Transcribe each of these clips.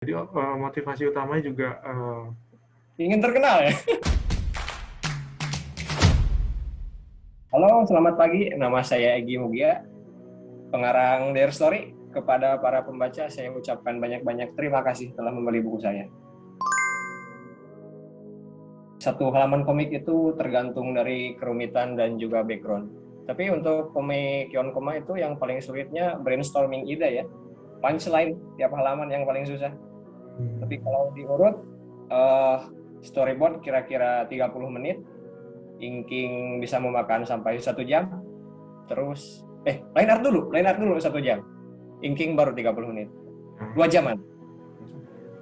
Jadi motivasi utamanya juga Ingin terkenal ya. Halo, selamat pagi. Nama saya Egy Mugia, pengarang Dear Story. Kepada para pembaca, saya ucapkan banyak-banyak terima kasih telah membeli buku saya. Satu halaman komik itu tergantung dari kerumitan dan juga background. Tapi untuk komik Yonkoma itu yang paling sulitnya brainstorming ide ya. Punchline tiap halaman yang paling susah. Tapi kalau diurut, eh, storyboard kira-kira 30 menit, inking bisa memakan sampai 1 jam. Terus line art dulu 1 jam, inking baru 30 menit, nah, 2 jaman.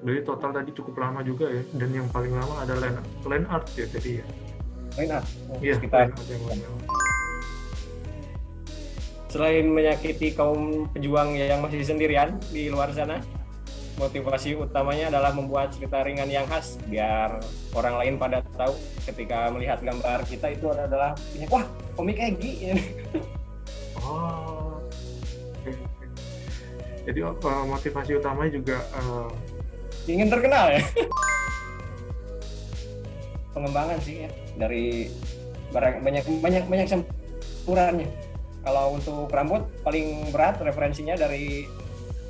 jadi total tadi cukup lama juga ya. Dan yang paling lama ada line art ya tadi ya. Line art Iya, sekitar. line art yang lama. Selain menyakiti kaum pejuang yang masih sendirian di luar sana, motivasi utamanya adalah membuat cerita ringan yang khas biar orang lain pada tahu ketika melihat gambar kita itu adalah wah, komik Egy. Oh, oke. Jadi motivasi utamanya juga Ingin terkenal ya. Pengembangan sih ya, dari banyak banyak banyak campurannya. Kalau untuk rambut paling berat referensinya dari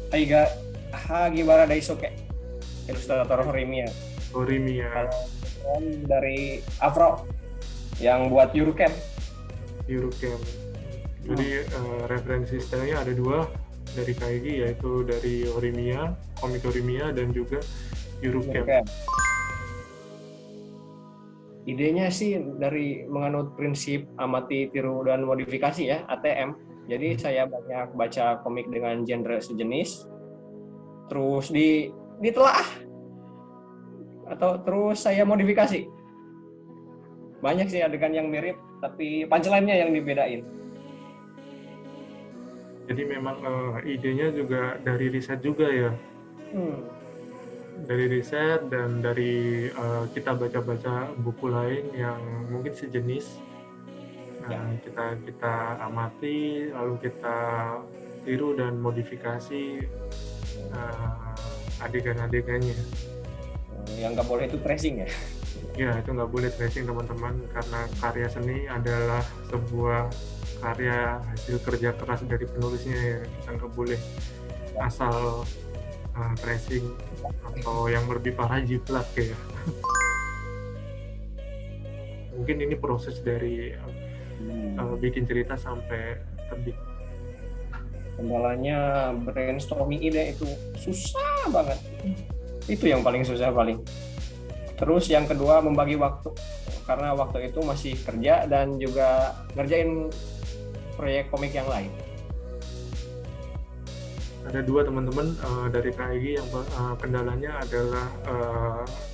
Taiga Hagibara Daisuke, ilustrator Horimiya. Horimiya. Kalau dari Afro yang buat Yuruken. Jadi referensi stylenya ada dua dari Kaigi, yaitu dari Horimiya, komik Horimiya, dan juga Yuruken. Idenya sih dari menganut prinsip amati, tiru, dan modifikasi ya, ATM. Jadi saya banyak baca komik dengan genre sejenis, terus ditelaah atau terus saya modifikasi. Banyak sih adegan yang mirip, tapi punchline-nya yang dibedain. Jadi memang idenya juga dari riset juga ya. Dari riset dan dari kita baca-baca buku lain yang mungkin sejenis. Kita amati, lalu kita tiru dan modifikasi adegan-adegannya. Yang nggak boleh itu tracing ya? Ya, itu nggak boleh tracing teman-teman, karena karya seni adalah sebuah karya hasil kerja keras dari penulisnya ya. Kita nggak boleh asal tracing atau yang lebih parah jiplak ya. Mungkin ini proses dari bikin cerita sampai terbit. Kendalanya brainstorming ide itu susah banget. Itu yang paling susah paling. Terus yang kedua membagi waktu, karena waktu itu masih kerja dan juga ngerjain proyek komik yang lain. Ada dua teman-teman dari KIG yang kendalanya adalah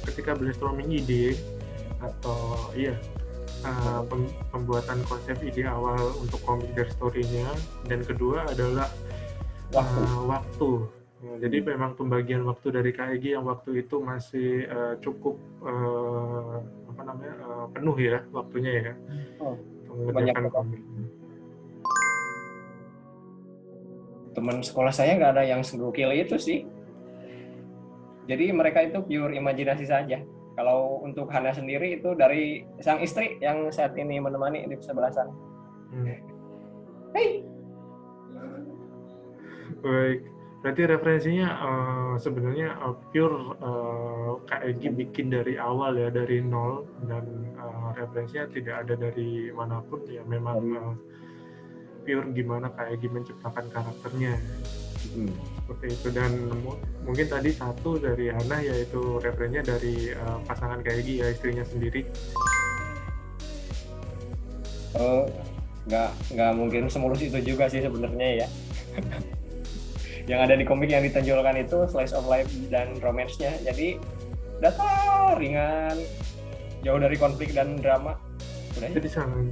ketika brainstorming ide atau pembuatan konsep ide awal untuk komik dari story-nya, dan kedua adalah waktu. Jadi memang pembagian waktu dari KIG yang waktu itu masih cukup penuh ya waktunya ya untuk mengerjakan komik. Teman sekolah saya nggak ada yang segokil itu sih. Jadi mereka itu pure imajinasi saja. Kalau untuk Hana sendiri itu dari sang istri yang saat ini menemani di sebelah sana. Hey. Baik, berarti referensinya sebenarnya pure KEG bikin dari awal ya, dari nol, dan referensinya tidak ada dari manapun ya, memang pure gimana KEG menciptakan karakternya. Seperti itu. Dan mungkin tadi satu dari Hana, yaitu referensinya dari pasangan KEG ya, istrinya sendiri. Nggak mungkin semulus itu juga sih sebenarnya ya. Yang ada di komik yang ditonjolkan itu slice of life dan romance-nya, jadi datar, ringan, jauh dari konflik dan drama. Jadi sangat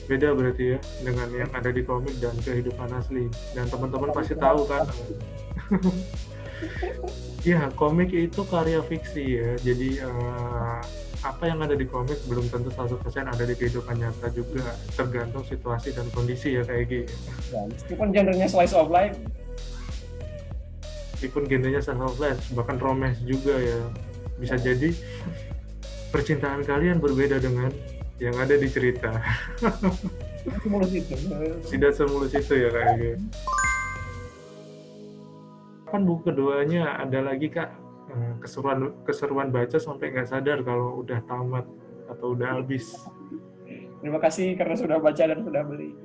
beda berarti ya dengan yang ada di komik dan kehidupan asli. Dan teman-teman pasti tahu kan. Ya, komik itu karya fiksi ya. Jadi apa yang ada di komik belum tentu 100% ada di kehidupan nyata juga. Tergantung situasi dan kondisi ya kayak gitu. Ya, meskipun genrenya slice of life, meskipun genrenya self-help, bahkan romance juga ya. Bisa jadi percintaan kalian berbeda dengan yang ada di cerita. Mulus itu. Tidak semulus itu ya kayak gitu. Kan buku keduanya ada lagi Kak, keseruan baca sampai nggak sadar kalau udah tamat atau udah habis. Terima kasih karena sudah baca dan sudah beli.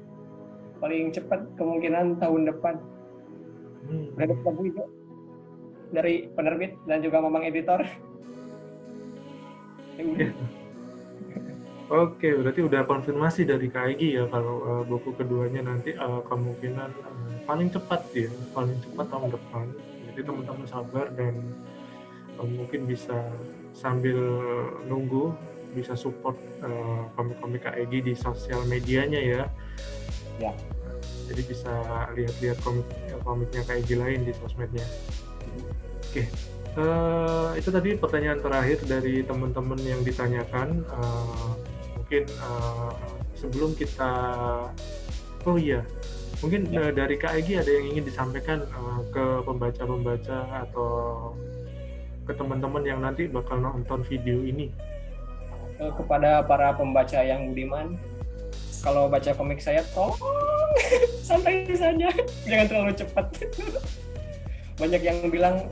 Paling cepat kemungkinan tahun depan. Udah dapat buku itu dari penerbit dan juga Mamang editor. Oke, berarti udah konfirmasi dari Kak Egi ya kalau buku keduanya nanti kemungkinan paling cepat tahun depan. Jadi teman-teman sabar dan mungkin bisa sambil nunggu bisa support komik-komik Kak Egi di sosial medianya ya. Ya. Jadi bisa lihat-lihat komiknya Kak Egi lain di sosmednya. Oke. Itu tadi pertanyaan terakhir dari teman-teman yang ditanyakan. Mungkin sebelum kita mungkin dari Kak Egi ada yang ingin disampaikan ke pembaca-pembaca atau ke teman-teman yang nanti bakal nonton video ini. Kepada para pembaca yang budiman, kalau baca komik saya tolong santai saja, jangan terlalu cepat. Banyak yang bilang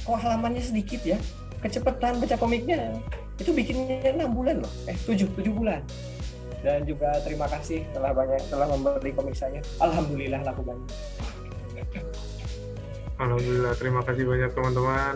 kok halamannya sedikit ya, kecepatan baca komiknya. Itu bikinnya 6 bulan loh, 7 bulan. Dan juga terima kasih telah membeli komik saya. Alhamdulillah laku banyak. Alhamdulillah, terima kasih banyak teman-teman.